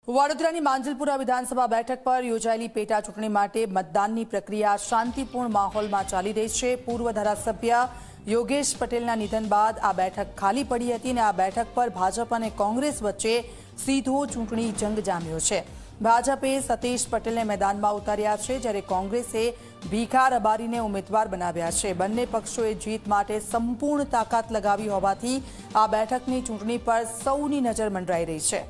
વડોદરાની માંજલપુરા વિધાનસભા બેઠક પર યોજાયેલી પેટા ચૂંટણી માટે મતદાનની પ્રક્રિયા શાંતિપૂર્ણ માહોલમાં ચાલી રહી છે। પૂર્વ ધારાસભ્ય યોગેશ પટેલના નિધન બાદ આ બેઠક ખાલી પડી હતી અને આ બેઠક પર ભાજપ અને કોંગ્રેસ વચ્ચે સીધો ચૂંટણી જંગ જામ્યો છે। ભાજપે સતીશ પટેલને મેદાનમાં ઉતાર્યા છે, જ્યારે કોંગ્રેસે ભીખા રબારીને ઉમેદવાર બનાવ્યા છે। બંને પક્ષોએ જીત માટે સંપૂર્ણ તાકાત લગાવી હોવાથી આ બેઠકની ચૂંટણી પર સૌની નજર મંડરાઈ રહી છે।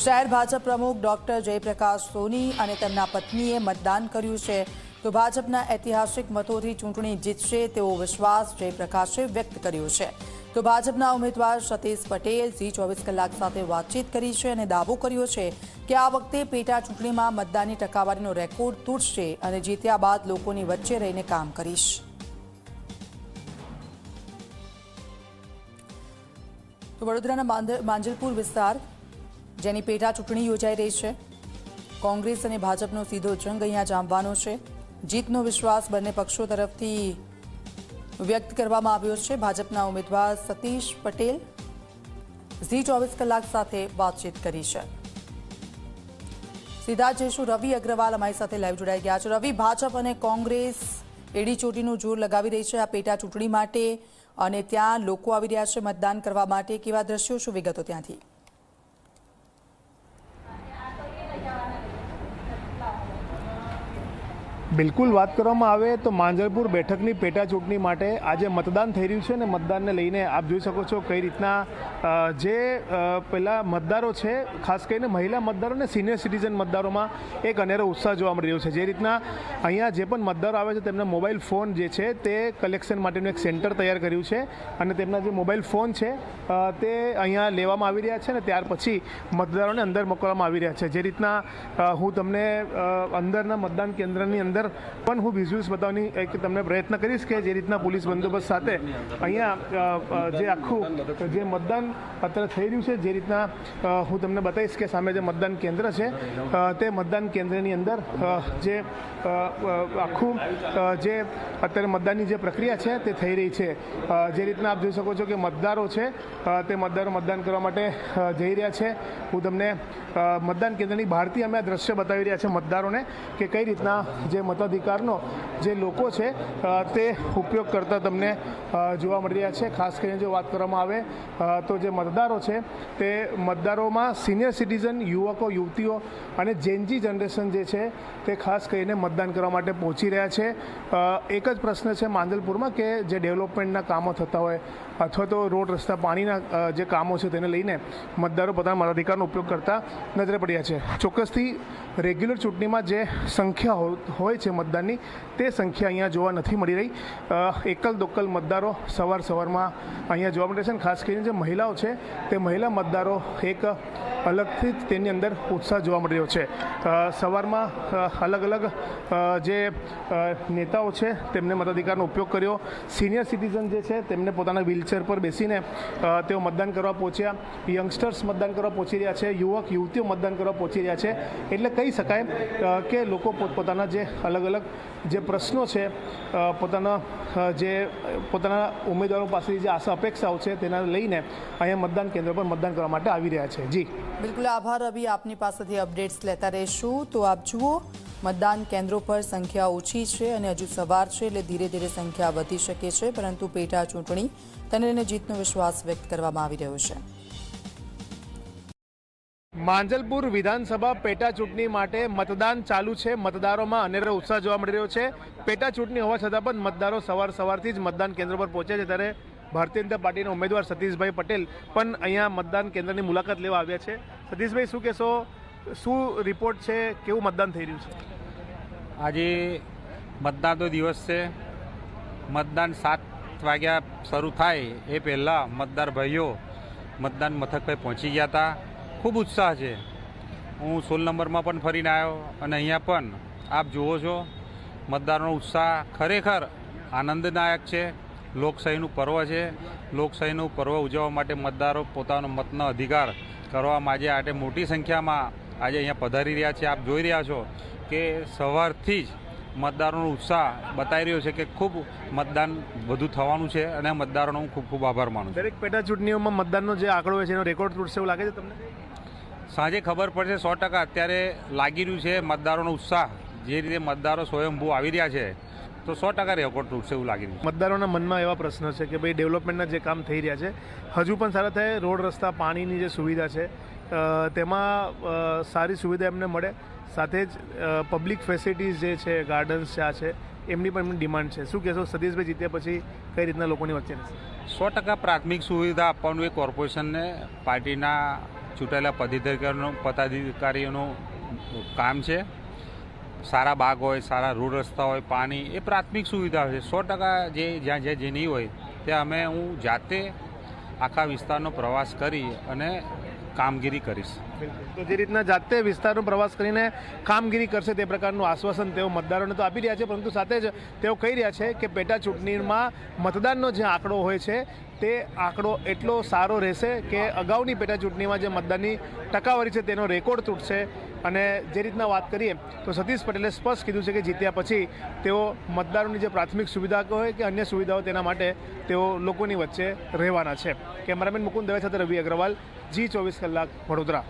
શહેર ભાજપ પ્રમુખ ડોક્ટર જયપ્રકાશ સોની અને તેમના પત્નીએ મતદાન કર્યું છે, તો ભાજપના ઐતિહાસિક મતોથી ચૂંટણી જીતશે તેવો વિશ્વાસ જયપ્રકાશે વ્યક્ત કર્યો છે। તો ભાજપના ઉમેદવાર સતીશ પટેલ ઝી24 કલાક સાથે વાતચીત કરી છે અને દાવો કર્યો છે કે આ વખતે પેટા ચૂંટણીમાં મતદાનની ટકાવારીનો રેકોર્ડ તૂટશે અને જીત્યા બાદ લોકોની વચ્ચે રહીને કામ કરીશ। તો વડોદરાના માંજલપુર વિસ્તાર જેની પેટા ચૂંટણી યોજાઈ રહી છે, કોંગ્રેસ અને ભાજપનો સીધો જંગ અહીંયા જામવાનો છે। જીતનો વિશ્વાસ બંને પક્ષો તરફથી વ્યક્ત કરવામાં આવ્યો છે। ભાજપના ઉમેદવાર સતીશ પટેલ ઝી24 કલાક સાથે વાતચીત કરી છે। સીધા જઈશું રવિ અગ્રવાલ અમારી સાથે લાઈવ જોડાઈ ગયા છે। રવિ, ભાજપ અને કોંગ્રેસ એડી ચોટીનું જોર લગાવી રહી છે આ પેટા ચૂંટણી માટે અને ત્યાં લોકો આવી રહ્યા છે મતદાન કરવા માટે। કેવા દ્રશ્યો, શું વિગતો ત્યાંથી? બિલકુલ વાત કરવામાં આવે તો માંજલપુર બેઠકની પેટા ચૂંટણી માટે આજે મતદાન થઈ રહ્યું છે અને મતદાનને લઈને આપ જોઈ શકો છો કઈ રીતના જે પહેલાં મતદારો છે, ખાસ કરીને મહિલા મતદારો અને સિનિયર સિટીઝન મતદારોમાં એક અનેરો ઉત્સાહ જોવા મળી રહ્યો છે। જે રીતના અહીંયા જે પણ મતદારો આવે છે તેમના મોબાઈલ ફોન જે છે તે કલેક્શન માટેનું એક સેન્ટર તૈયાર કર્યું છે અને તેમના જે મોબાઈલ ફોન છે તે અહીંયા લેવામાં આવી રહ્યા છે અને ત્યાર પછી મતદારોને અંદર મોકલવામાં આવી રહ્યા છે। જે રીતના હું તમને અંદરના મતદાન કેન્દ્રની અંદર પણ હું વિઝ્યુઅલ્સ બતાવવાની એક તમને પ્રયત્ન કરીશ કે જે રીતના પોલીસ બંદોબસ્ત સાથે અહીંયા જે આખું જે મતદાન અત્યારે થઈ રહ્યું છે, જે રીતના હું તમને બતાવીશ કે સામે જે મતદાન કેન્દ્ર છે તે મતદાન કેન્દ્રની અંદર જે આખું જે અત્યારે મતદાનની જે પ્રક્રિયા છે તે થઈ રહી છે। જે રીતના આપ જોઈ શકો છો કે મતદારો છે તે મતદારો મતદાન કરવા માટે જઈ રહ્યા છે। હું તમને મતદાન કેન્દ્રની બહારથી અમે આ દ્રશ્ય બતાવી રહ્યા છે મતદારોને કે કઈ રીતના જે મતાધિકારનો જે લોકો છે તે ઉપયોગ કરતા તમને જોવા મળી રહ્યા છે। ખાસ કરીને જો વાત કરવામાં આવે તો જે મતદારો છે તે મતદારોમાં સિનિયર સિટીઝન, યુવકો, યુવતીઓ અને જેનજી જનરેશન જે છે તે ખાસ કરીને મતદાન કરવા માટે પહોંચી રહ્યા છે। એક જ પ્રશ્ન છે માંજલપુરમાં કે જે ડેવલપમેન્ટના કામો થતા હોય અથવા તો રોડ, રસ્તા, પાણીના જે કામો છે તેને લઈને મતદારો પોતાના મતાધિકારનો ઉપયોગ કરતા નજરે પડ્યા છે। ચોક્કસથી રેગ્યુલર ચૂંટણીમાં જે સંખ્યા હોય છે મતદાનની તે સંખ્યા અહીંયા જોવા નથી મળી રહી। એકલ દોકલ મતદારો સવારમાં અહીંયા જોવા મળે છે અને ખાસ કરીને જે મહિલાઓ છે તે મહિલા મતદારો એક અલગથી જ તેની અંદર ઉત્સાહ જોવા મળી રહ્યો છે। સવારમાં અલગ અલગ જે નેતાઓ છે તેમને મતાધિકારનો ઉપયોગ કર્યો। સિનિયર સિટીઝન જે છે તેમને પોતાના વ્હીલચેર પર બેસીને તેઓ મતદાન કરવા પહોંચ્યા। યંગસ્ટર્સ મતદાન કરવા પહોંચી રહ્યા છે, યુવક યુવતીઓ મતદાન કરવા પહોંચી રહ્યા છે। એટલે કહી શકાય કે લોકો પોતપોતાના જે અલગ અલગ જે પ્રશ્નો છે, પોતાના ઉમેદવારો પાસેથી જે આશા અપેક્ષાઓ છે તેના લઈને અહીંયા મતદાન કેન્દ્ર પર મતદાન કરવા માટે આવી રહ્યા છે। જી બિલકુલ, આભાર રવિ, આપની પાસેથી અપડેટ્સ લેતા રહીશું। તો આપ જુઓ, મતદાન કેન્દ્રો પર સંખ્યા ઓછી છે અને હજુ સવાર છે એટલે ધીરે ધીરે સંખ્યા વધી શકે છે, પરંતુ પેટા ચૂંટણી તેને લઈને જીતનો વિશ્વાસ વ્યક્ત કરવામાં આવી રહ્યો છે। માંજલપુર વિધાનસભા પેટા ચૂંટણી માટે મતદાન ચાલુ છે। મતદારોમાં અનેરો ઉત્સાહ જોવા મળી રહ્યો છે। પેટા ચૂંટણી હોવા છતાં પણ મતદારો સવારથી જ મતદાન કેન્દ્ર પર પહોંચ્યા છે, ત્યારે ભારતીય જનતા પાર્ટીના ઉમેદવાર સતીશભાઈ પટેલ પણ અહીંયા મતદાન કેન્દ્રની મુલાકાત લેવા આવ્યા છે। સતીશભાઈ, શું કહેશો, શું રિપોર્ટ છે, કેવું મતદાન થઈ રહ્યું છે? આજે મતદાનનો દિવસ છે। મતદાન 7 વાગ્યા શરૂ થાય એ પહેલાં મતદાર ભાઈઓ મતદાન મથક પર પહોંચી ગયા હતા। ખૂબ ઉત્સાહ છે। હું 16 નંબરમાં પણ ફરીને આવ્યો અને અહીંયા પણ આપ જુઓ છો મતદારોનો ઉત્સાહ ખરેખર આનંદદાયક છે। લોકશાહીનું પર્વ છે। લોકશાહીનું પર્વ ઉજવવા માટે મતદારો પોતાનો મતનો અધિકાર કરવા માટે મોટી સંખ્યામાં આજે અહીંયા પધારી રહ્યા છે। આપ જોઈ રહ્યા છો કે સવારથી જ મતદારોનો ઉત્સાહ બતાવી રહ્યો છે કે ખૂબ મતદાન વધુ થવાનું છે અને મતદારોનો હું ખૂબ આભાર માનું છું। દરેક પેટા ચૂંટણીઓમાં મતદાનનો જે આંકડો હોય છે એનો રેકોર્ડ તૂટશે એવું લાગે છે તમને? સાંજે ખબર પડશે 100%. અત્યારે લાગી રહ્યું છે મતદારોનો ઉત્સાહ, જે રીતે મતદારો સ્વયંભૂ આવી રહ્યા છે તો 100% રેકોર્ડ તૂટશે એવું લાગી રહ્યું છે. મતદારોના મનમાં એવા પ્રશ્ન છે કે ભાઈ ડેવલપમેન્ટના જે કામ થઈ રહ્યા છે હજુ પણ સારા થાય, રોડ રસ્તા પાણીની જે સુવિધા છે તેમાં સારી સુવિધા એમને મળે, સાથે જ પબ્લિક ફેસિલિટીઝ જે છે, ગાર્ડન્સ છે એમની પણ એમની ડિમાન્ડ છે. શું કહેશો સતીશભાઈ જીત્યા પછી કઈ રીતના લોકોની વચ્ચે રહેશે? 100% પ્રાથમિક સુવિધા આપવાનું એ કોર્પોરેશનને પાર્ટીના ચૂંટાયેલા પદાધિકારીઓનું કામ છે. સારા બાગ હોય, સારા રોડ રસ્તા હોય, પાણી એ પ્રાથમિક સુવિધા છે. 100% જ્યાં જે નહીં હોય ત્યાં હું જાતે આખા વિસ્તારનો પ્રવાસ કરી અને કામગીરી કરીશ. તો જે રીતના જાતે વિસ્તારનો પ્રવાસ કરીને કામગીરી કરશે તે પ્રકારનું આશ્વાસન તેઓ મતદારોને તો આપી રહ્યા છે, પરંતુ સાથે જ તેઓ કહી રહ્યા છે કે પેટા ચૂંટણીમાં મતદાનનો જે આંકડો હોય છે તે આંકડો એટલો સારો રહેશે કે અગાઉની પેટા ચૂંટણીમાં જે મતદાનની ટકાવારી છે તેનો રેકોર્ડ તૂટશે. અને જે રીતના વાત કરીએ તો સતીશ પટેલે સ્પષ્ટ કીધું છે કે જીત્યા પછી તેઓ મતદારોની જે પ્રાથમિક સુવિધા હોય કે અન્ય સુવિધાઓ તેના માટે તેઓ લોકોની વચ્ચે રહેવાના છે. કેમેરામેન મુકુંદ દવે સાથે રવિ અગ્રવાલ, G24 કલાક, વડોદરા.